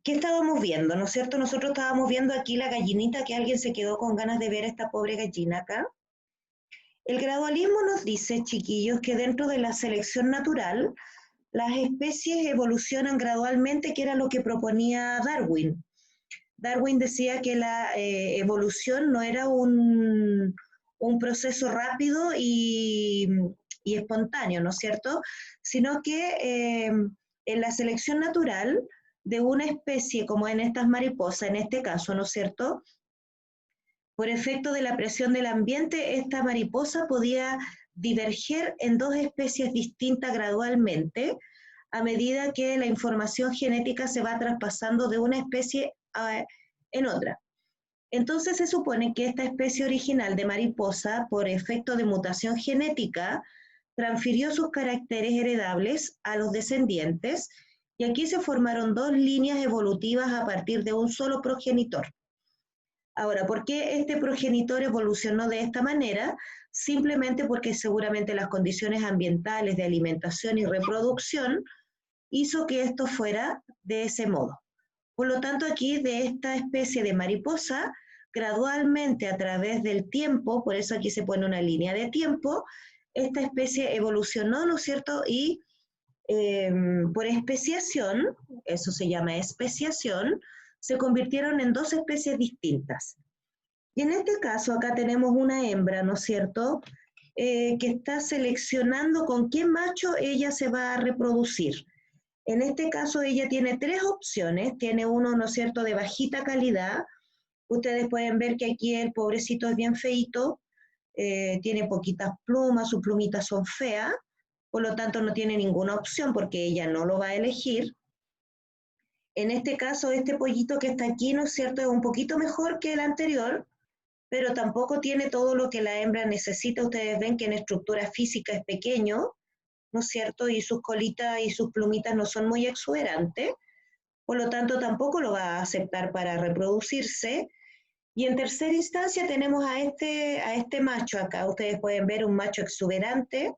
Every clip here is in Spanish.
¿qué estábamos viendo? ¿No es cierto? Nosotros estábamos viendo aquí la gallinita, que alguien se quedó con ganas de ver a esta pobre gallina acá. El gradualismo nos dice, chiquillos, que dentro de la selección natural, las especies evolucionan gradualmente, que era lo que proponía Darwin. Darwin decía que la evolución no era un proceso rápido y espontáneo, ¿no es cierto? Sino que en la selección natural de una especie, como en estas mariposas, en este caso, ¿no es cierto? Por efecto de la presión del ambiente, esta mariposa podía diverger en dos especies distintas gradualmente a medida que la información genética se va traspasando de una especie en otra. Entonces se supone que esta especie original de mariposa, por efecto de mutación genética, transfirió sus caracteres heredables a los descendientes y aquí se formaron dos líneas evolutivas a partir de un solo progenitor. Ahora, ¿por qué este progenitor evolucionó de esta manera? Simplemente porque seguramente las condiciones ambientales de alimentación y reproducción hizo que esto fuera de ese modo. Por lo tanto, aquí de esta especie de mariposa, gradualmente a través del tiempo, por eso aquí se pone una línea de tiempo, esta especie evolucionó, ¿no es cierto? Y por especiación, eso se llama especiación, se convirtieron en dos especies distintas. Y en este caso acá tenemos una hembra, ¿no es cierto?, que está seleccionando con qué macho ella se va a reproducir. En este caso ella tiene tres opciones, tiene uno, ¿no es cierto?, de bajita calidad. Ustedes pueden ver que aquí el pobrecito es bien feito, tiene poquitas plumas, sus plumitas son feas, por lo tanto no tiene ninguna opción porque ella no lo va a elegir. En este caso, este pollito que está aquí, ¿no es cierto?, es un poquito mejor que el anterior, pero tampoco tiene todo lo que la hembra necesita. Ustedes ven que en estructura física es pequeño, ¿no es cierto? Y sus colitas y sus plumitas no son muy exuberantes, por lo tanto tampoco lo va a aceptar para reproducirse. Y en tercera instancia tenemos a este macho acá. Ustedes pueden ver un macho exuberante,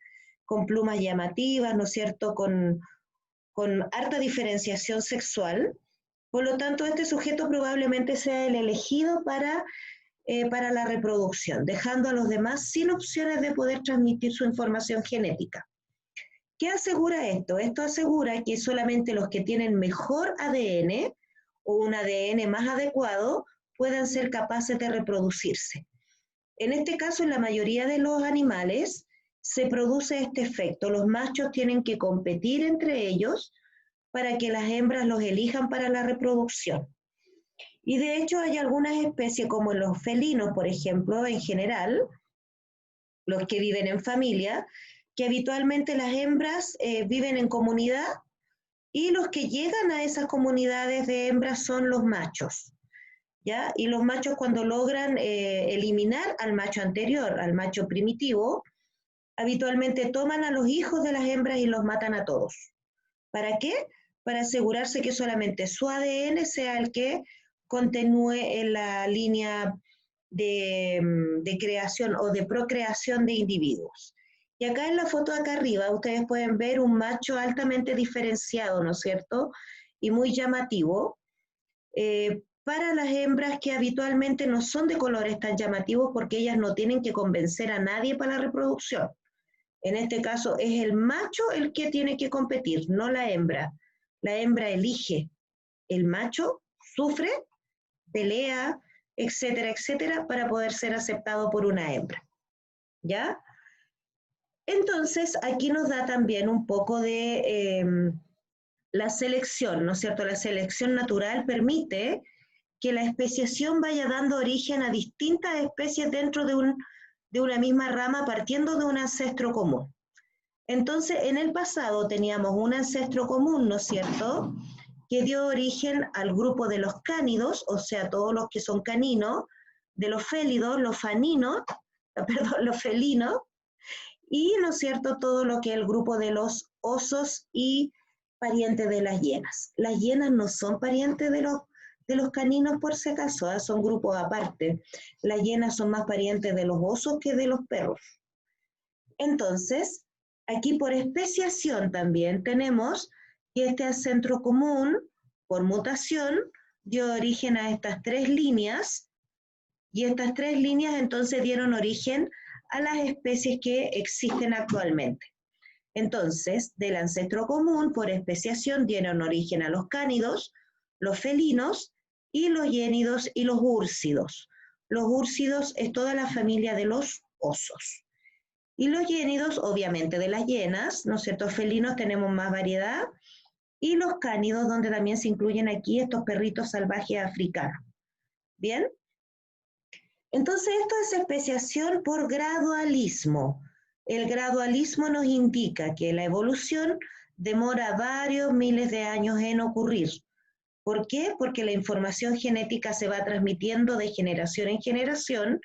con plumas llamativas, ¿no es cierto? Con harta diferenciación sexual. Por lo tanto, este sujeto probablemente sea el elegido para la reproducción, dejando a los demás sin opciones de poder transmitir su información genética. ¿Qué asegura esto? Esto asegura que solamente los que tienen mejor ADN o un ADN más adecuado puedan ser capaces de reproducirse. En este caso, en la mayoría de los animales se produce este efecto. Los machos tienen que competir entre ellos para que las hembras los elijan para la reproducción. Y de hecho hay algunas especies como los felinos, por ejemplo, en general, los que viven en familia, que habitualmente las hembras viven en comunidad y los que llegan a esas comunidades de hembras son los machos, ¿ya? Y los machos cuando logran eliminar al macho anterior, al macho primitivo, habitualmente toman a los hijos de las hembras y los matan a todos. ¿Para qué? Para asegurarse que solamente su ADN sea el que continúe en la línea de creación o de procreación de individuos. Y acá en la foto de acá arriba ustedes pueden ver un macho altamente diferenciado, ¿no es cierto? Y muy llamativo, para las hembras que habitualmente no son de colores tan llamativos porque ellas no tienen que convencer a nadie para la reproducción. En este caso es el macho el que tiene que competir, no la hembra. La hembra elige, el macho sufre, pelea, etcétera, etcétera, para poder ser aceptado por una hembra. ¿Ya? Entonces, aquí nos da también un poco de la selección, ¿no es cierto? La selección natural permite que la especiación vaya dando origen a distintas especies dentro de una misma rama partiendo de un ancestro común. Entonces, en el pasado teníamos un ancestro común, ¿no es cierto?, que dio origen al grupo de los cánidos, o sea, todos los que son caninos, de los félidos, los faninos, perdón, los felinos, y, ¿no es cierto?, todo lo que es el grupo de los osos y parientes de las hienas. Las hienas no son parientes de los caninos por si acaso, son grupos aparte. Las hienas son más parientes de los osos que de los perros. Entonces, aquí por especiación también tenemos que este ancestro común por mutación, dio origen a estas 3 líneas, y estas 3 líneas entonces dieron origen a las especies que existen actualmente. Entonces, del ancestro común, por especiación, dieron origen a los cánidos, los felinos, y los hiénidos y los úrsidos. Los úrsidos es toda la familia de los osos. Y los hiénidos, obviamente, de las hienas, ¿no es cierto? Felinos tenemos más variedad. Y los cánidos, donde también se incluyen aquí estos perritos salvajes africanos. ¿Bien? Entonces, esto es especiación por gradualismo. El gradualismo nos indica que la evolución demora varios miles de años en ocurrir. ¿Por qué? Porque la información genética se va transmitiendo de generación en generación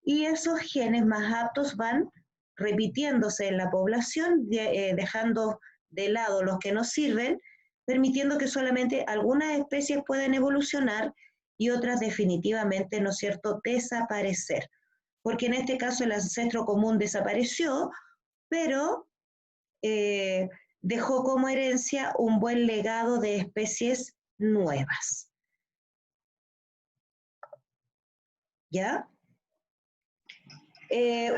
y esos genes más aptos van repitiéndose en la población, dejando de lado los que no sirven, permitiendo que solamente algunas especies puedan evolucionar y otras definitivamente, ¿no es cierto?, desaparecer. Porque en este caso el ancestro común desapareció, pero dejó como herencia un buen legado de especies nuevas. ¿Ya?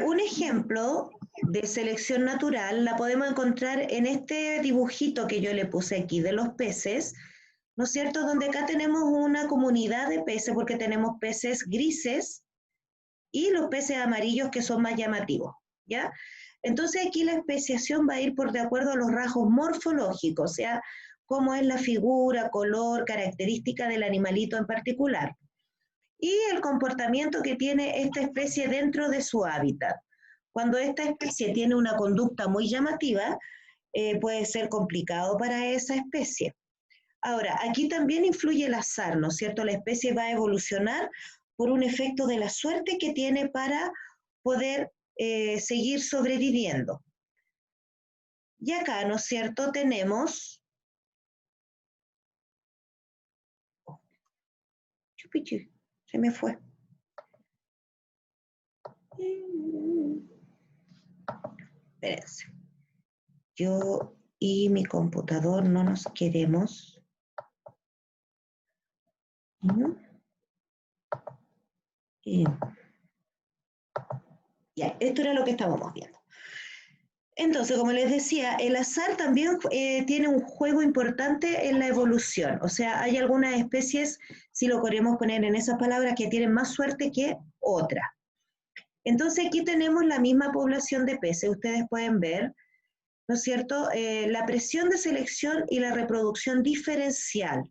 Un ejemplo de selección natural la podemos encontrar en este dibujito que yo le puse aquí de los peces, ¿no es cierto? Donde acá tenemos una comunidad de peces porque tenemos peces grises y los peces amarillos que son más llamativos, ¿ya? Entonces aquí la especiación va a ir por de acuerdo a los rasgos morfológicos, o sea, cómo es la figura, color, característica del animalito en particular. Y el comportamiento que tiene esta especie dentro de su hábitat. Cuando esta especie tiene una conducta muy llamativa, puede ser complicado para esa especie. Ahora, aquí también influye el azar, ¿no es cierto? La especie va a evolucionar por un efecto de la suerte que tiene para poder seguir sobreviviendo. Y acá, ¿no es cierto?, tenemos... Chupichu, se me fue. Espérense. Yo y mi computador no nos queremos. Ya, esto era lo que estábamos viendo. Entonces, como les decía, el azar también tiene un juego importante en la evolución. O sea, hay algunas especies, si lo queremos poner en esas palabras, que tienen más suerte que otras. Entonces, aquí tenemos la misma población de peces. Ustedes pueden ver, ¿no es cierto?, la presión de selección y la reproducción diferencial,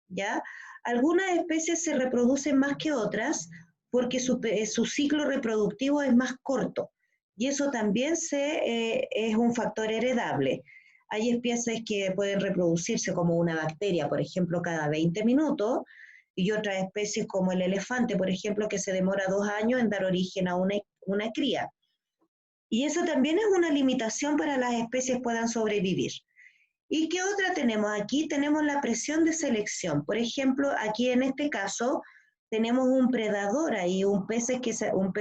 ¿ya? Algunas especies se reproducen más que otras porque su ciclo reproductivo es más corto y eso también es un factor heredable. Hay especies que pueden reproducirse como una bacteria, por ejemplo, cada 20 minutos, y otras especies como el elefante, por ejemplo, que se demora 2 años en dar origen a una cría. Y eso también es una limitación para las especies puedan sobrevivir. ¿Y qué otra tenemos? Aquí tenemos la presión de selección. Por ejemplo, aquí en este caso tenemos un predador ahí, un pez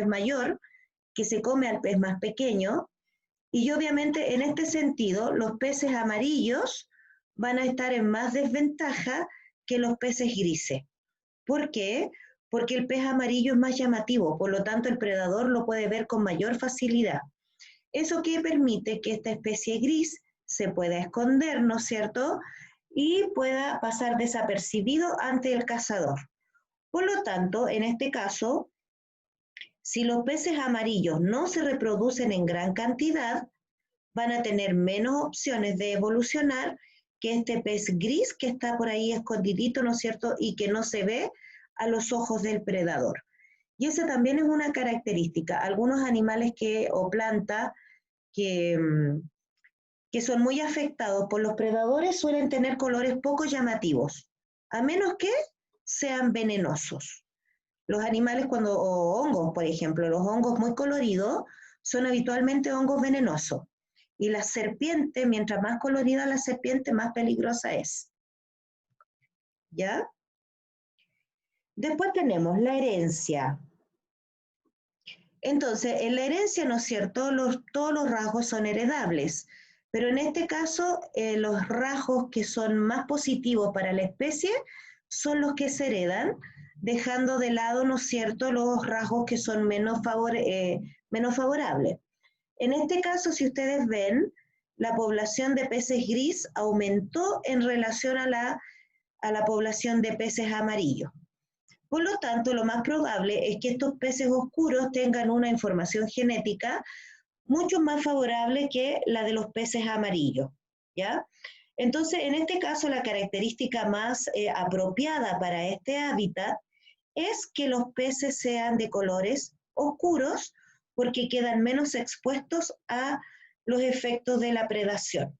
mayor que se come al pez más pequeño. Y obviamente en este sentido los peces amarillos van a estar en más desventaja que los peces grises. ¿Por qué? Porque el pez amarillo es más llamativo, por lo tanto el predador lo puede ver con mayor facilidad. Eso que permite que esta especie gris se pueda esconder, ¿no es cierto?, y pueda pasar desapercibido ante el cazador. Por lo tanto, en este caso, si los peces amarillos no se reproducen en gran cantidad, van a tener menos opciones de evolucionar que este pez gris que está por ahí escondidito, ¿no es cierto?, y que no se ve a los ojos del predador. Y esa también es una característica. Algunos animales o plantas que son muy afectados por los predadores suelen tener colores poco llamativos, a menos que sean venenosos. Los animales o hongos, por ejemplo, los hongos muy coloridos son habitualmente hongos venenosos. Y la serpiente, mientras más colorida la serpiente, más peligrosa es. ¿Ya? Después tenemos la herencia. Entonces, en la herencia, ¿no es cierto?, todos los rasgos son heredables. Pero en este caso, los rasgos que son más positivos para la especie son los que se heredan, dejando de lado, ¿no es cierto?, los rasgos que son menos favorables. En este caso, si ustedes ven, la población de peces gris aumentó en relación a la población de peces amarillos. Por lo tanto, lo más probable es que estos peces oscuros tengan una información genética mucho más favorable que la de los peces amarillos, ¿ya? Entonces, en este caso, la característica más apropiada para este hábitat es que los peces sean de colores oscuros porque quedan menos expuestos a los efectos de la predación.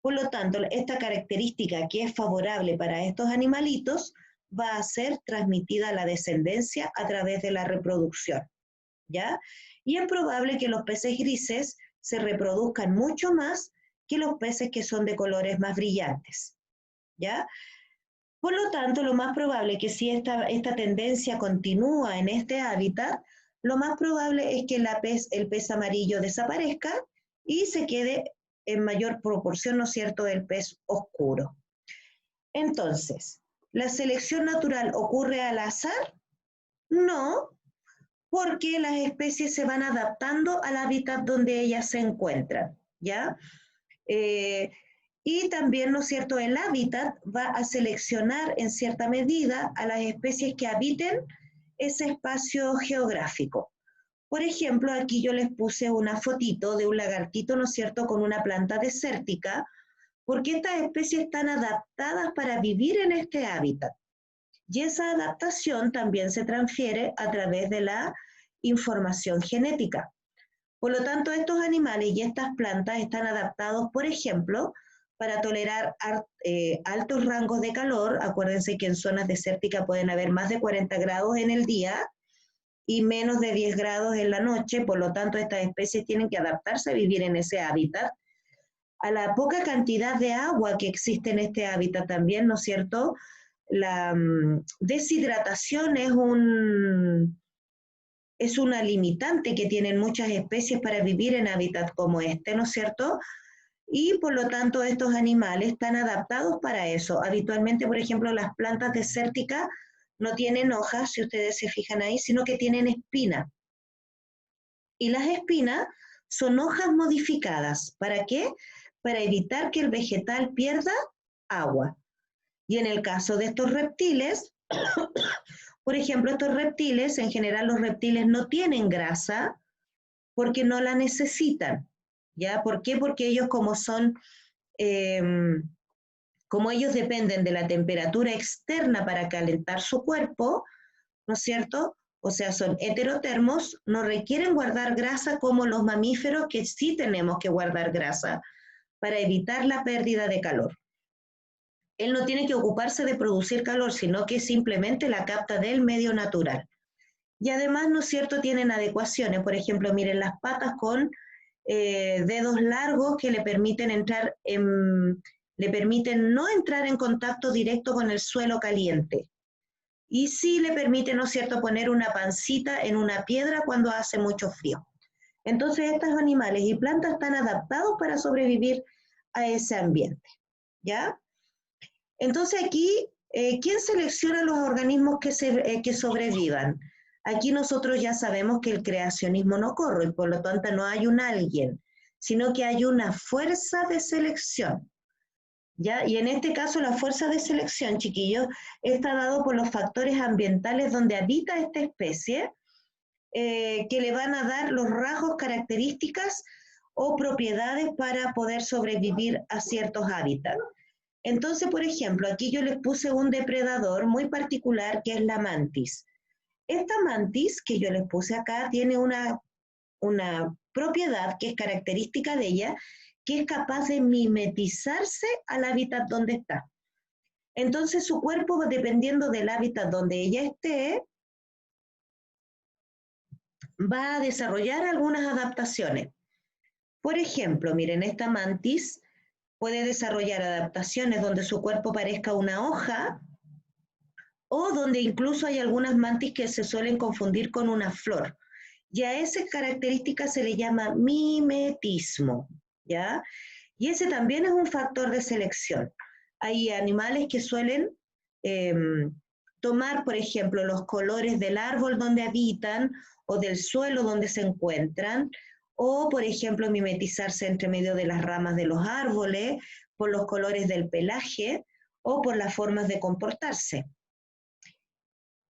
Por lo tanto, esta característica que es favorable para estos animalitos va a ser transmitida a la descendencia a través de la reproducción, ¿ya? Y es probable que los peces grises se reproduzcan mucho más que los peces que son de colores más brillantes, ¿ya? Por lo tanto, lo más probable es que si esta tendencia continúa en este hábitat, lo más probable es que el pez amarillo desaparezca y se quede en mayor proporción, ¿no es cierto?, el pez oscuro. Entonces, ¿la selección natural ocurre al azar? No, porque las especies se van adaptando al hábitat donde ellas se encuentran, ¿ya? Y también, ¿no es cierto?, el hábitat va a seleccionar en cierta medida a las especies que habiten ese espacio geográfico. Por ejemplo, aquí yo les puse una fotito de un lagartito, ¿no es cierto?, con una planta desértica, porque estas especies están adaptadas para vivir en este hábitat. Y esa adaptación también se transfiere a través de la información genética. Por lo tanto, estos animales y estas plantas están adaptados, por ejemplo, para tolerar altos rangos de calor. Acuérdense que en zonas desérticas pueden haber más de 40 grados en el día y menos de 10 grados en la noche. Por lo tanto, estas especies tienen que adaptarse a vivir en ese hábitat. A la poca cantidad de agua que existe en este hábitat también, ¿no es cierto? La deshidratación es una limitante que tienen muchas especies para vivir en hábitats como este, ¿no es cierto? Y por lo tanto estos animales están adaptados para eso. Habitualmente, por ejemplo, las plantas desérticas no tienen hojas, si ustedes se fijan ahí, sino que tienen espinas. Y las espinas son hojas modificadas. ¿Para qué? Para evitar que el vegetal pierda agua. Y en el caso de estos reptiles, por ejemplo, estos reptiles, en general los reptiles no tienen grasa porque no la necesitan, ¿ya? ¿Por qué? Porque ellos como ellos dependen de la temperatura externa para calentar su cuerpo, ¿no es cierto? O sea, son heterotermos, no requieren guardar grasa como los mamíferos que sí tenemos que guardar grasa para evitar la pérdida de calor. Él no tiene que ocuparse de producir calor, sino que simplemente la capta del medio natural. Y además, ¿no es cierto?, tienen adecuaciones. Por ejemplo, miren las patas con dedos largos que le permiten no entrar en contacto directo con el suelo caliente. Y sí le permite, ¿no es cierto?, poner una pancita en una piedra cuando hace mucho frío. Entonces, estos animales y plantas están adaptados para sobrevivir a ese ambiente, ¿ya? Entonces aquí, ¿quién selecciona los organismos que sobrevivan? Aquí nosotros ya sabemos que el creacionismo no corre y por lo tanto no hay un alguien, sino que hay una fuerza de selección, ¿ya? Y en este caso la fuerza de selección, chiquillos, está dado por los factores ambientales donde habita esta especie, que le van a dar los rasgos, características o propiedades para poder sobrevivir a ciertos hábitats. Entonces, por ejemplo, aquí yo les puse un depredador muy particular que es la mantis. Esta mantis que yo les puse acá tiene una propiedad que es característica de ella, que es capaz de mimetizarse al hábitat donde está. Entonces su cuerpo, dependiendo del hábitat donde ella esté, va a desarrollar algunas adaptaciones. Por ejemplo, miren, esta mantis puede desarrollar adaptaciones donde su cuerpo parezca una hoja o donde incluso hay algunas mantis que se suelen confundir con una flor. Y a esa característica se le llama mimetismo, ¿ya? Y ese también es un factor de selección. Hay animales que suelen eh, tomar, por ejemplo, los colores del árbol donde habitan o del suelo donde se encuentran, o, por ejemplo, mimetizarse entre medio de las ramas de los árboles, por los colores del pelaje o por las formas de comportarse.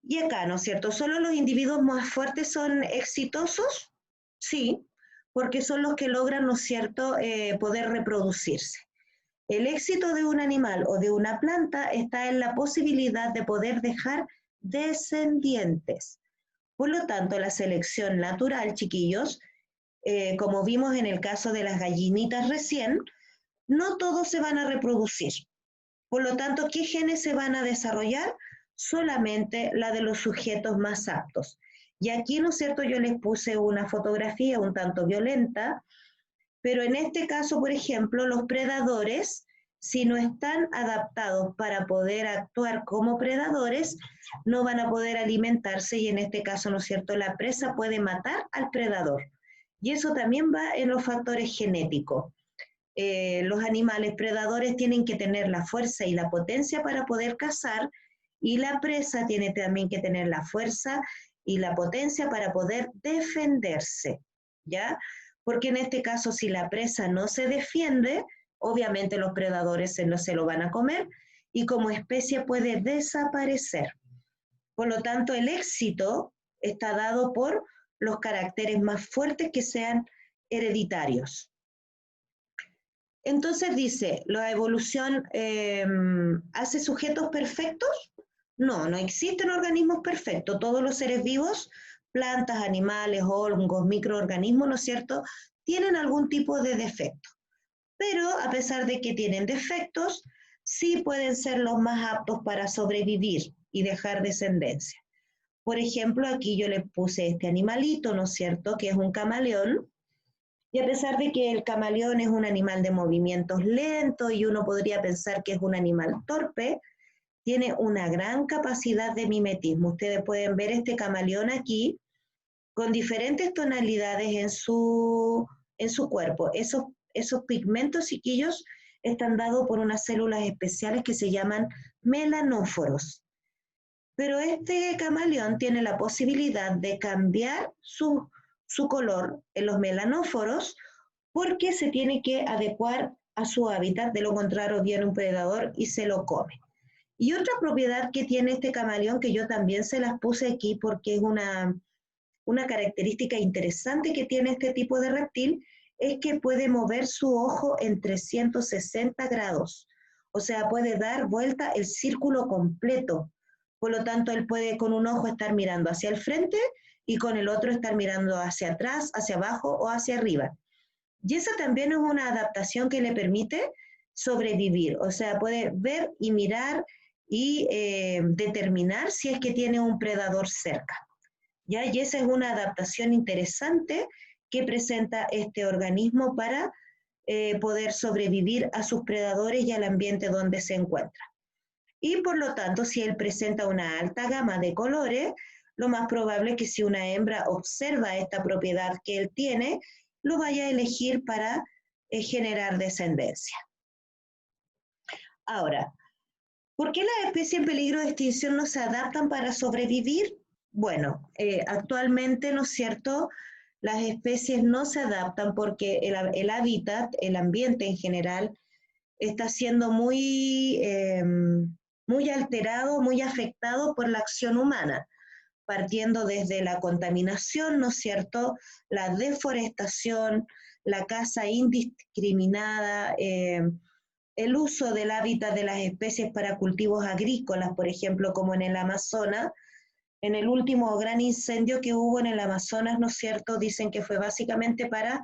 Y acá, ¿no es cierto? ¿Solo los individuos más fuertes son exitosos? Sí, porque son los que logran, ¿no es cierto?, poder reproducirse. El éxito de un animal o de una planta está en la posibilidad de poder dejar descendientes. Por lo tanto, la selección natural, chiquillos, como vimos en el caso de las gallinitas recién, no todos se van a reproducir. Por lo tanto, ¿qué genes se van a desarrollar? Solamente la de los sujetos más aptos. Y aquí, ¿no es cierto?, yo les puse una fotografía un tanto violenta, pero en este caso, por ejemplo, los predadores, si no están adaptados para poder actuar como predadores, no van a poder alimentarse y en este caso, ¿no es cierto?, la presa puede matar al predador. Y eso también va en los factores genéticos. Los animales predadores tienen que tener la fuerza y la potencia para poder cazar y la presa tiene también que tener la fuerza y la potencia para poder defenderse, ¿ya? Porque en este caso, si la presa no se defiende, obviamente los predadores se lo van a comer y como especie puede desaparecer. Por lo tanto, el éxito está dado por los caracteres más fuertes que sean hereditarios. Entonces dice, ¿la evolución hace sujetos perfectos? No, no existen organismos perfectos. Todos los seres vivos, plantas, animales, hongos, microorganismos, ¿no es cierto?, tienen algún tipo de defecto. Pero a pesar de que tienen defectos, sí pueden ser los más aptos para sobrevivir y dejar descendencia. Por ejemplo, aquí yo le puse este animalito, ¿no es cierto?, que es un camaleón. Y a pesar de que el camaleón es un animal de movimientos lentos y uno podría pensar que es un animal torpe, tiene una gran capacidad de mimetismo. Ustedes pueden ver este camaleón aquí con diferentes tonalidades en su cuerpo. Esos pigmentos, chiquillos, están dados por unas células especiales que se llaman melanóforos. Pero este camaleón tiene la posibilidad de cambiar su color en los melanóforos porque se tiene que adecuar a su hábitat, de lo contrario viene un predador y se lo come. Y otra propiedad que tiene este camaleón, que yo también se las puse aquí porque es una característica interesante que tiene este tipo de reptil, es que puede mover su ojo en 360 grados. O sea, puede dar vuelta el círculo completo. Por lo tanto, él puede con un ojo estar mirando hacia el frente y con el otro estar mirando hacia atrás, hacia abajo o hacia arriba. Y esa también es una adaptación que le permite sobrevivir. O sea, puede ver y mirar y determinar si es que tiene un predador cerca. ¿Ya? Y esa es una adaptación interesante que presenta este organismo para poder sobrevivir a sus predadores y al ambiente donde se encuentra. Y por lo tanto, si él presenta una alta gama de colores, lo más probable es que si una hembra observa esta propiedad que él tiene, lo vaya a elegir para generar descendencia. Ahora, ¿por qué las especies en peligro de extinción no se adaptan para sobrevivir? Bueno, actualmente, ¿no es cierto?, las especies no se adaptan porque el hábitat, el ambiente en general, está siendo muy alterado, muy afectado por la acción humana, partiendo desde la contaminación, ¿no es cierto?, la deforestación, la caza indiscriminada, el uso del hábitat de las especies para cultivos agrícolas, por ejemplo, como en el Amazonas. En el último gran incendio que hubo en el Amazonas, ¿no es cierto?, dicen que fue básicamente para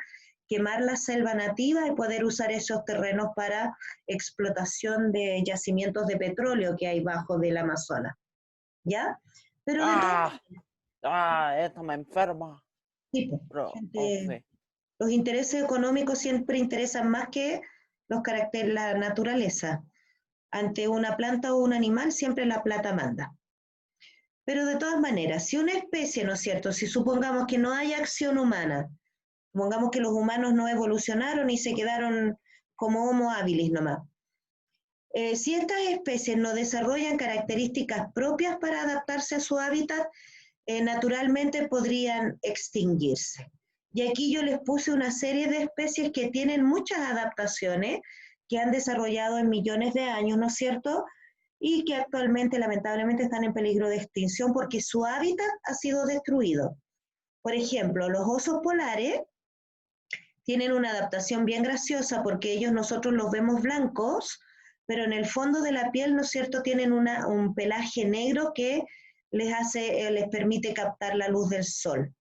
quemar la selva nativa y poder usar esos terrenos para explotación de yacimientos de petróleo que hay bajo del Amazonas, ¿ya? Pero de Esto me enferma. tipo, Ok. los intereses económicos siempre interesan más que la naturaleza. Ante una planta o un animal, siempre la plata manda. Pero de todas maneras, si una especie, ¿no es cierto?, si supongamos que no hay acción humana, supongamos que los humanos no evolucionaron y se quedaron como Homo habilis nomás. Si estas especies no desarrollan características propias para adaptarse a su hábitat, naturalmente podrían extinguirse. Y aquí yo les puse una serie de especies que tienen muchas adaptaciones, que han desarrollado en millones de años, ¿no es cierto? Y que actualmente lamentablemente están en peligro de extinción porque su hábitat ha sido destruido. Por ejemplo, los osos polares tienen una adaptación bien graciosa porque ellos nosotros los vemos blancos, pero en el fondo de la piel, ¿no es cierto?, tienen un pelaje negro que les permite captar la luz del sol.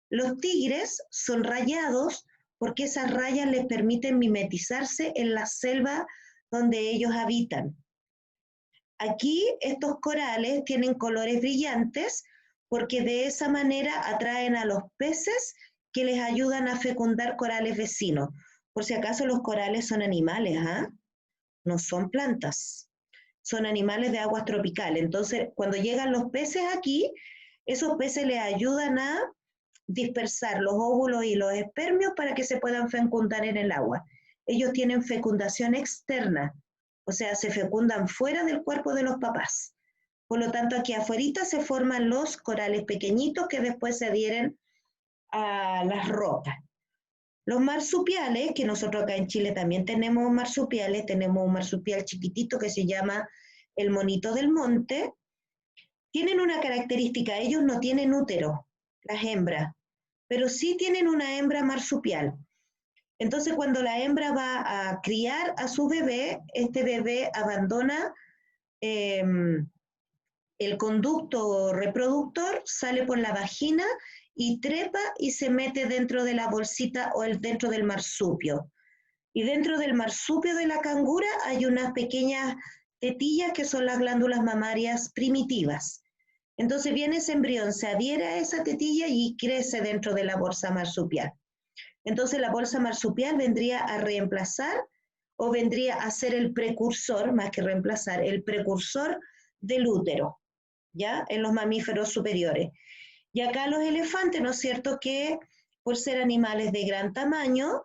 Los tigres son rayados porque esas rayas les permiten mimetizarse en la selva donde ellos habitan. Aquí estos corales tienen colores brillantes porque de esa manera atraen a los peces que les ayudan a fecundar corales vecinos. Por si acaso los corales son animales, ¿ah? No son plantas, son animales de aguas tropicales. Entonces, cuando llegan los peces aquí, esos peces les ayudan a dispersar los óvulos y los espermios para que se puedan fecundar en el agua. Ellos tienen fecundación externa, o sea, se fecundan fuera del cuerpo de los papás. Por lo tanto, aquí afuera se forman los corales pequeñitos que después se adhieren a las rocas. Los marsupiales, que nosotros acá en Chile también tenemos marsupiales, tenemos un marsupial chiquitito que se llama el monito del monte, tienen una característica, ellos no tienen útero, las hembras, pero sí tienen una hembra marsupial. Entonces, cuando la hembra va a criar a su bebé, este bebé abandona el conducto reproductor, sale por la vagina y trepa y se mete dentro de la bolsita o dentro del marsupio. Y dentro del marsupio de la cangura hay unas pequeñas tetillas que son las glándulas mamarias primitivas. Entonces viene ese embrión, se adhiere a esa tetilla y crece dentro de la bolsa marsupial. Entonces la bolsa marsupial vendría a reemplazar o vendría a ser el precursor, más que reemplazar, el precursor del útero, ¿ya? En los mamíferos superiores. Y acá los elefantes, ¿no es cierto?, que por ser animales de gran tamaño,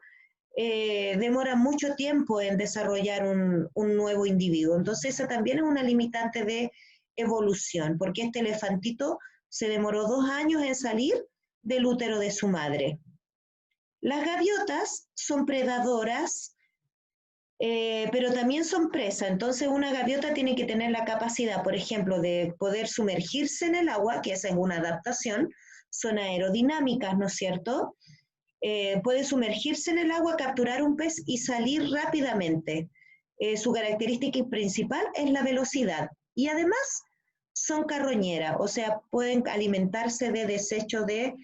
demoran mucho tiempo en desarrollar un nuevo individuo. Entonces esa también es una limitante de evolución, porque este elefantito se demoró 2 años en salir del útero de su madre. Las gaviotas son predadoras, pero también son presas. Entonces una gaviota tiene que tener la capacidad, por ejemplo, de poder sumergirse en el agua, que esa es una adaptación, son aerodinámicas, ¿no es cierto? Puede sumergirse en el agua, capturar un pez y salir rápidamente. Su característica principal es la velocidad. Y además son carroñeras, o sea, pueden alimentarse de desechos de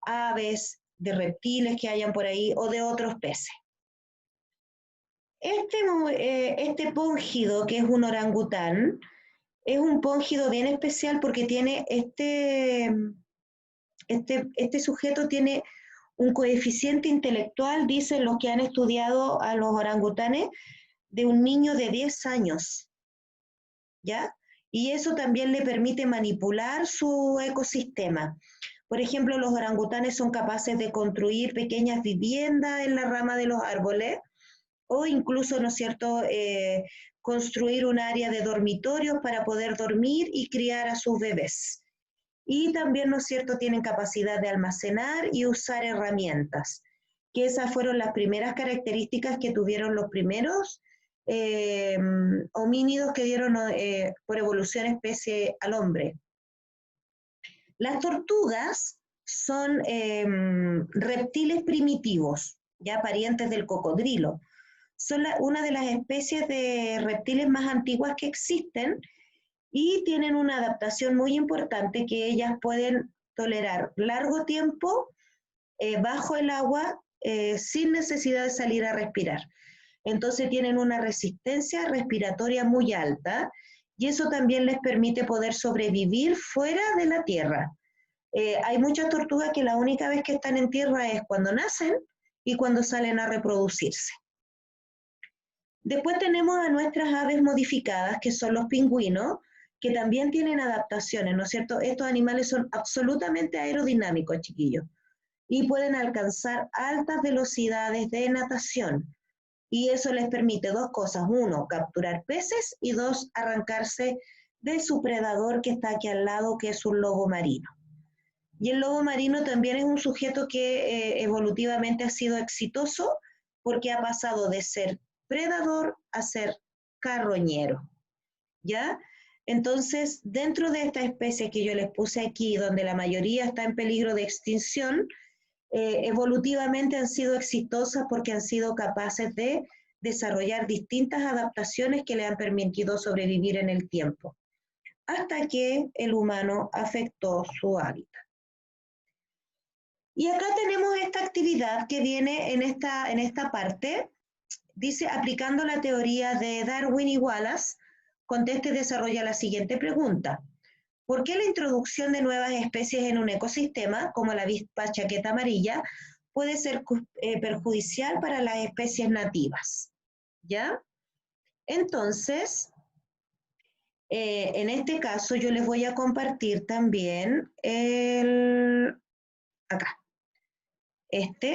aves, de reptiles que hayan por ahí o de otros peces. Este póngido, que es un orangután, es un póngido bien especial porque tiene este sujeto tiene un coeficiente intelectual, dicen los que han estudiado a los orangutanes, de un niño de 10 años, ¿ya? Y eso también le permite manipular su ecosistema. Por ejemplo, los orangutanes son capaces de construir pequeñas viviendas en la rama de los árboles o incluso, ¿no es cierto?, construir un área de dormitorios para poder dormir y criar a sus bebés. Y también, ¿no es cierto?, tienen capacidad de almacenar y usar herramientas, que esas fueron las primeras características que tuvieron los primeros homínidos que dieron por evolución especie al hombre. Las tortugas son reptiles primitivos, ya parientes del cocodrilo. Son una de las especies de reptiles más antiguas que existen y tienen una adaptación muy importante que ellas pueden tolerar largo tiempo bajo el agua sin necesidad de salir a respirar. Entonces tienen una resistencia respiratoria muy alta y eso también les permite poder sobrevivir fuera de la tierra. Hay muchas tortugas que la única vez que están en tierra es cuando nacen y cuando salen a reproducirse. Después tenemos a nuestras aves modificadas, que son los pingüinos, que también tienen adaptaciones, ¿no es cierto? Estos animales son absolutamente aerodinámicos, chiquillos, y pueden alcanzar altas velocidades de natación. Y eso les permite dos cosas. Uno, capturar peces y dos, arrancarse de su predador que está aquí al lado, que es un lobo marino. Y el lobo marino también es un sujeto que evolutivamente ha sido exitoso porque ha pasado de ser predador a ser carroñero, ¿ya? Entonces, dentro de esta especie que yo les puse aquí, donde la mayoría está en peligro de extinción, evolutivamente han sido exitosas porque han sido capaces de desarrollar distintas adaptaciones que le han permitido sobrevivir en el tiempo, hasta que el humano afectó su hábitat. Y acá tenemos esta actividad que viene en esta parte, dice, aplicando la teoría de Darwin y Wallace, contesta y desarrolla la siguiente pregunta. ¿Por qué la introducción de nuevas especies en un ecosistema, como la avispa chaqueta amarilla, puede ser perjudicial para las especies nativas? ¿Ya? Entonces, en este caso yo les voy a compartir también acá. Esta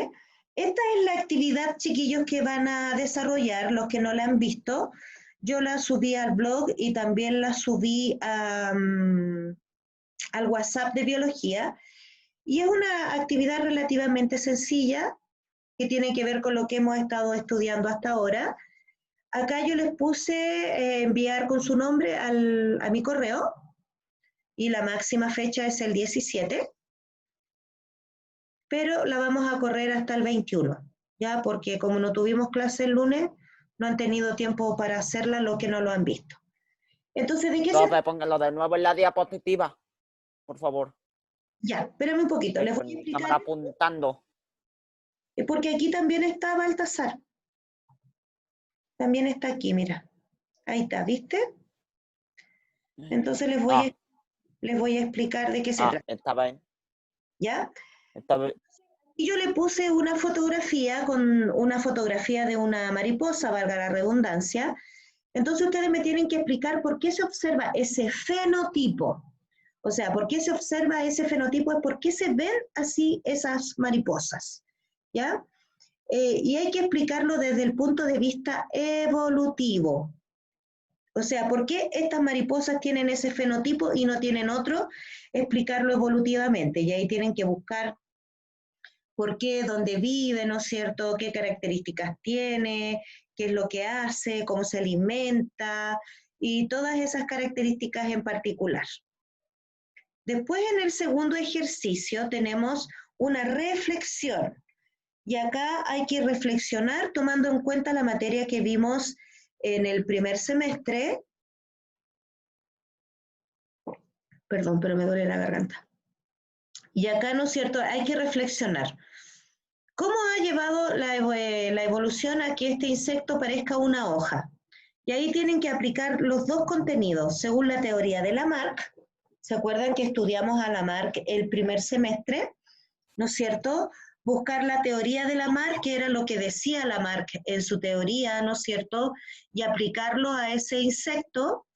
es la actividad, chiquillos, que van a desarrollar, los que no la han visto. Yo la subí al blog y también la subí al WhatsApp de biología. Y es una actividad relativamente sencilla que tiene que ver con lo que hemos estado estudiando hasta ahora. Acá yo les puse enviar con su nombre a mi correo y la máxima fecha es el 17. Pero la vamos a correr hasta el 21, ¿ya? Porque como no tuvimos clase el lunes, no han tenido tiempo para hacerla los que no lo han visto. Entonces, ¿de qué se trata? Pónganlo de nuevo en la diapositiva, por favor. Ya, espérame un poquito, les voy a Con mi explicar. cámara apuntando. Porque aquí también está Baltasar. También está aquí, mira. Ahí está, ¿viste? Entonces les voy a explicar de qué se trata, Está bien. ¿ya? Está bien. Y yo le puse una fotografía con una fotografía de una mariposa, valga la redundancia. Entonces ustedes me tienen que explicar por qué se observa ese fenotipo. O sea, por qué se observa ese fenotipo es por qué se ven así esas mariposas, ¿ya? Y hay que explicarlo desde el punto de vista evolutivo. O sea, ¿por qué estas mariposas tienen ese fenotipo y no tienen otro? Explicarlo evolutivamente. Y ahí tienen que buscar por qué, dónde vive, ¿no es cierto?, qué características tiene, qué es lo que hace, cómo se alimenta y todas esas características en particular. Después, en el segundo ejercicio, tenemos una reflexión. Y acá hay que reflexionar tomando en cuenta la materia que vimos en el primer semestre. Perdón, pero me duele la garganta. Y acá, ¿no es cierto?, hay que reflexionar. ¿Cómo ha llevado la evolución a que este insecto parezca una hoja? Y ahí tienen que aplicar los dos contenidos, según la teoría de Lamarck. ¿Se acuerdan que estudiamos a Lamarck el primer semestre? ¿No es cierto? Buscar la teoría de Lamarck, que era lo que decía Lamarck en su teoría, ¿no es cierto? Y aplicarlo a ese insecto,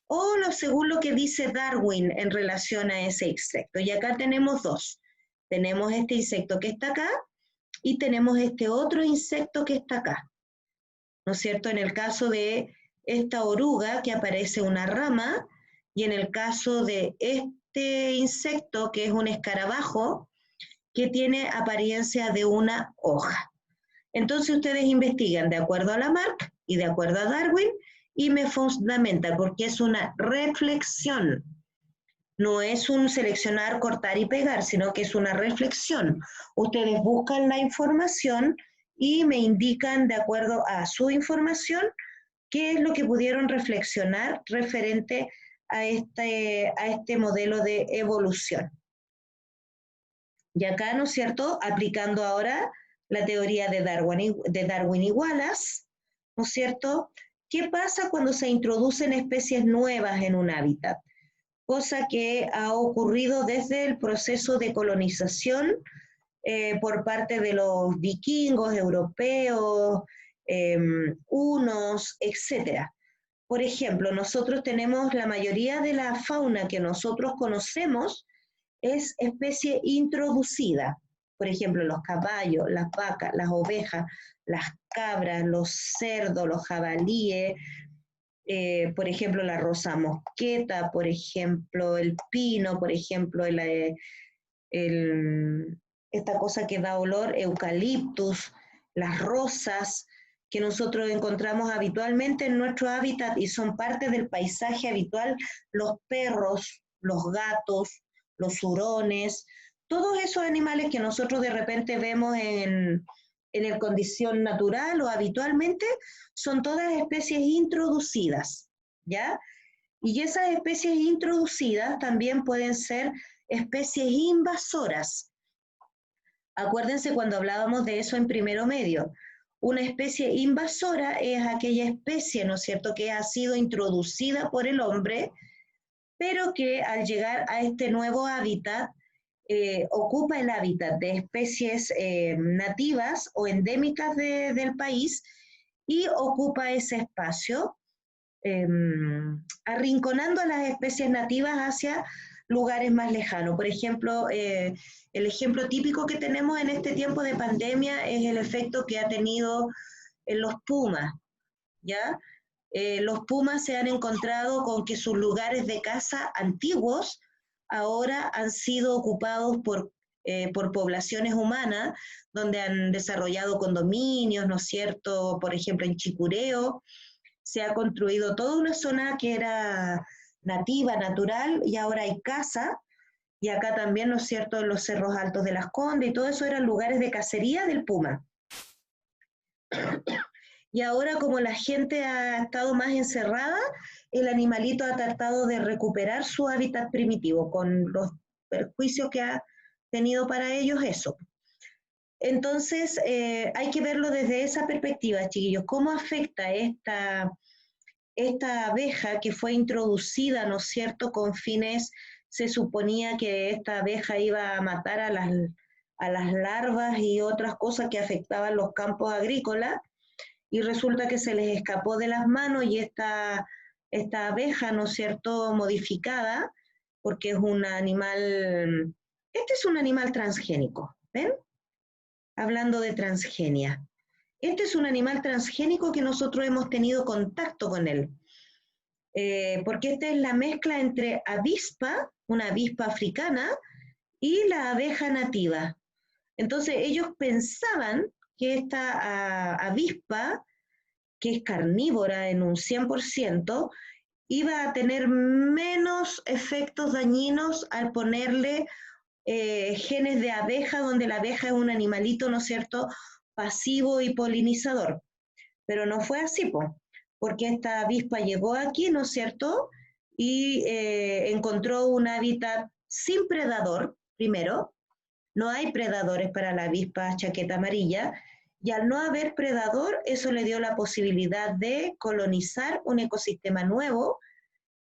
o según lo que dice Darwin en relación a ese insecto. Y acá tenemos dos. Tenemos este insecto que está acá, y tenemos este otro insecto que está acá, ¿no es cierto? En el caso de esta oruga que aparece una rama, y en el caso de este insecto que es un escarabajo que tiene apariencia de una hoja. Entonces ustedes investigan de acuerdo a Lamarck y de acuerdo a Darwin y me fundamentan porque es una reflexión. No es un seleccionar, cortar y pegar, sino que es una reflexión. Ustedes buscan la información y me indican, de acuerdo a su información, qué es lo que pudieron reflexionar referente a este modelo de evolución. Y acá, ¿no es cierto?, aplicando ahora la teoría de Darwin y Wallace, ¿no es cierto?, ¿qué pasa cuando se introducen especies nuevas en un hábitat? Cosa que ha ocurrido desde el proceso de colonización por parte de los vikingos, europeos, hunos, etc. Por ejemplo, nosotros tenemos la mayoría de la fauna que nosotros conocemos es especie introducida. por ejemplo, los caballos, las vacas, las ovejas, las cabras, los cerdos, los jabalíes, por ejemplo, la rosa mosqueta, por ejemplo, el pino, por ejemplo, esta cosa que da olor, eucaliptus, las rosas que nosotros encontramos habitualmente en nuestro hábitat y son parte del paisaje habitual, los perros, los gatos, los hurones, todos esos animales que nosotros de repente vemos en el condición natural o habitualmente, son todas especies introducidas, ¿ya? Y esas especies introducidas también pueden ser especies invasoras. Acuérdense cuando hablábamos de eso en primero medio. Una especie invasora es aquella especie, ¿no es cierto?, que ha sido introducida por el hombre, pero que al llegar a este nuevo hábitat, ocupa el hábitat de especies nativas o endémicas del país y ocupa ese espacio, arrinconando a las especies nativas hacia lugares más lejanos. Por ejemplo, el ejemplo típico que tenemos en este tiempo de pandemia es el efecto que ha tenido en los pumas, ¿ya? Los pumas se han encontrado con que sus lugares de caza antiguos ahora han sido ocupados por poblaciones humanas, donde han desarrollado condominios, ¿no es cierto? Por ejemplo, en Chicureo se ha construido toda una zona que era nativa, natural, y ahora hay casa, y acá también, ¿no es cierto?, en los cerros altos de Las Condes, y todo eso eran lugares de cacería del puma. Y ahora como la gente ha estado más encerrada, el animalito ha tratado de recuperar su hábitat primitivo, con los perjuicios que ha tenido para ellos eso. Entonces, hay que verlo desde esa perspectiva, chiquillos. ¿Cómo afecta esta abeja que fue introducida, ¿no es cierto?, con fines, se suponía que esta abeja iba a matar a las larvas y otras cosas que afectaban los campos agrícolas, y resulta que se les escapó de las manos y esta abeja, ¿no es cierto?, modificada, porque es un animal, este es un animal transgénico, ¿ven? Hablando de transgenia. Este es un animal transgénico que nosotros hemos tenido contacto con él, porque esta es la mezcla entre avispa, una avispa africana, y la abeja nativa. Entonces ellos pensaban que esta avispa, que es carnívora en un 100%, iba a tener menos efectos dañinos al ponerle genes de abeja, donde la abeja es un animalito, ¿no es cierto?, pasivo y polinizador. Pero no fue así, porque esta avispa llegó aquí, ¿no es cierto?, y encontró un hábitat sin predador, primero. No hay predadores para la avispa chaqueta amarilla, y al no haber predador, eso le dio la posibilidad de colonizar un ecosistema nuevo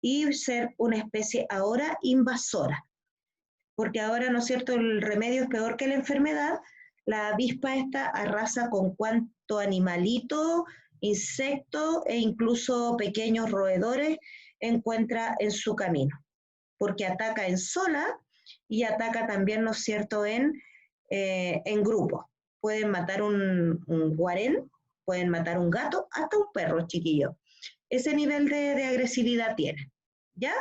y ser una especie ahora invasora. Porque ahora, ¿no es cierto?, el remedio es peor que la enfermedad. La avispa esta arrasa con cuanto animalito, insecto e incluso pequeños roedores encuentra en su camino, porque ataca en sola y ataca también, ¿no es cierto?, en grupo. Pueden matar un guarén, pueden matar un gato, hasta un perro chiquillo. Ese nivel de agresividad tiene, ¿ya?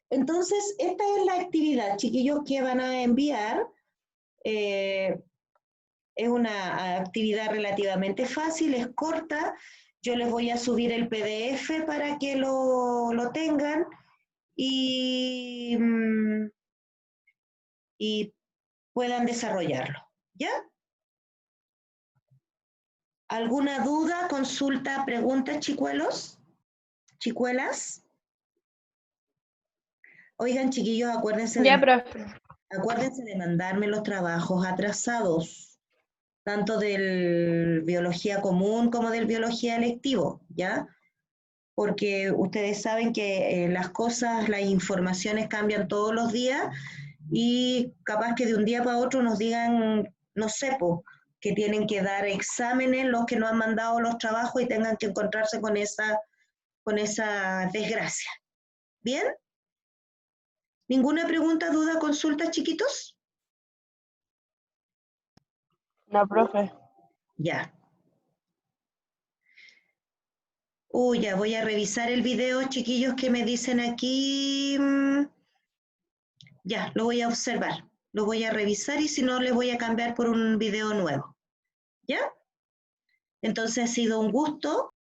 Entonces, esta es la actividad, chiquillos, que van a enviar. Es una actividad relativamente fácil, es corta. Yo les voy a subir el PDF para que lo tengan y, y puedan desarrollarlo. ¿Ya? ¿Alguna duda, consulta, pregunta, chicuelos? ¿Chicuelas? Oigan, chiquillos, Ya, profe. acuérdense de mandarme los trabajos atrasados, tanto del biología común como del biología electivo, ¿ya? Porque ustedes saben que las cosas, las informaciones cambian todos los días y capaz que de un día para otro nos digan, no sé, que tienen que dar exámenes los que no han mandado los trabajos y tengan que encontrarse con esa desgracia. ¿Bien? ¿Ninguna pregunta, duda, consulta, chiquitos? No, profe. Ya. Ya voy a revisar el video, chiquillos, que me dicen aquí. Ya, lo voy a observar. Lo voy a revisar y si no, les voy a cambiar por un video nuevo. ¿Ya? Entonces ha sido un gusto